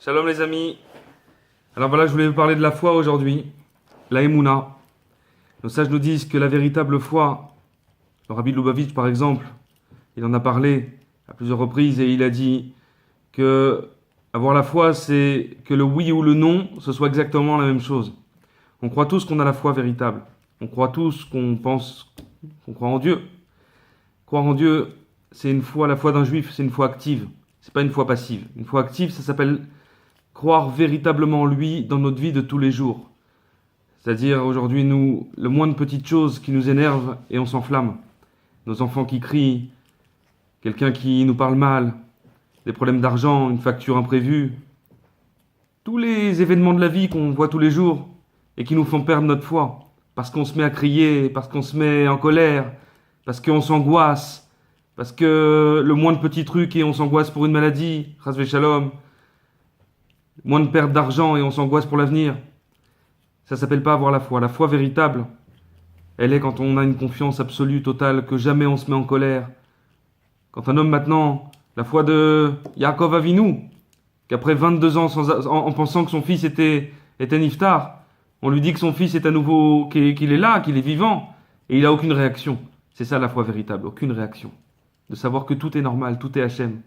Shalom les amis. Alors voilà, je voulais vous parler de la foi aujourd'hui, la Emouna. Nos sages nous disent que la véritable foi, le Rabbi de Lubavitch par exemple, il en a parlé à plusieurs reprises et il a dit que avoir la foi, c'est que le oui ou le non, ce soit exactement la même chose. On croit tous qu'on a la foi véritable. On croit tous qu'on pense qu'on croit en Dieu. Croire en Dieu, c'est une foi, la foi d'un juif, c'est une foi active. C'est pas une foi passive. Une foi active, ça s'appelle croire véritablement en lui dans notre vie de tous les jours. C'est-à-dire, aujourd'hui, nous, le moins de petites choses qui nous énervent et on s'enflamme. Nos enfants qui crient, quelqu'un qui nous parle mal, des problèmes d'argent, une facture imprévue. Tous les événements de la vie qu'on voit tous les jours et qui nous font perdre notre foi. Parce qu'on se met à crier, parce qu'on se met en colère, parce qu'on s'angoisse, parce que le moins de petits trucs et on s'angoisse pour une maladie, Chas v'Shalom, moins de perte d'argent et on s'angoisse pour l'avenir. Ça s'appelle pas avoir la foi. La foi véritable, elle est quand on a une confiance absolue, totale, que jamais on se met en colère. Quand un homme maintenant, la foi de Yaakov Avinu, qu'après 22 ans en pensant que son fils était Niftar, on lui dit que son fils est à nouveau, qu'il est là, qu'il est vivant, et il a aucune réaction. C'est ça la foi véritable, aucune réaction. De savoir que tout est normal, tout est Hachem.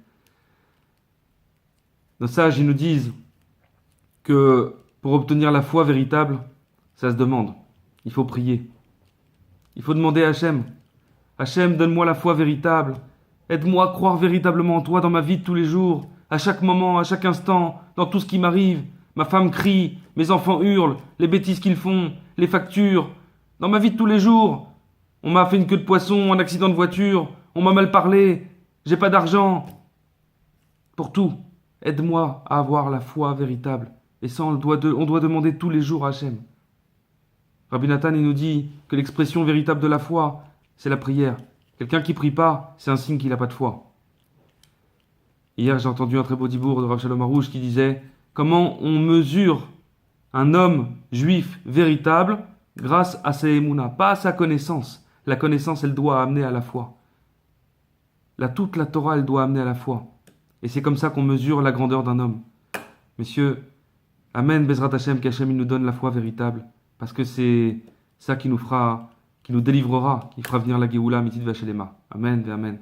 Nos sages, ils nous disent que pour obtenir la foi véritable, ça se demande. Il faut prier. Il faut demander à Hachem. Hachem, donne-moi la foi véritable. Aide-moi à croire véritablement en toi dans ma vie de tous les jours, à chaque moment, à chaque instant, dans tout ce qui m'arrive. Ma femme crie, mes enfants hurlent, les bêtises qu'ils font, les factures. Dans ma vie de tous les jours, on m'a fait une queue de poisson, un accident de voiture, on m'a mal parlé, j'ai pas d'argent. Pour tout, aide-moi à avoir la foi véritable. Et ça, on doit demander tous les jours à Hachem. Rabbi Nathan, il nous dit que l'expression véritable de la foi, c'est la prière. Quelqu'un qui prie pas, c'est un signe qu'il n'a pas de foi. Hier, j'ai entendu un très beau dibour de Rav Shalom Arouche qui disait comment on mesure un homme juif véritable grâce à sa émouna, pas à sa connaissance. La connaissance, elle doit amener à la foi. Toute la Torah, elle doit amener à la foi. Et c'est comme ça qu'on mesure la grandeur d'un homme. Messieurs, Amen, Bezrat Hashem, qu'Hachem il nous donne la foi véritable, parce que c'est ça qui nous délivrera, qui fera venir la Géoula, Mitit Vachelema. Amen, Amen.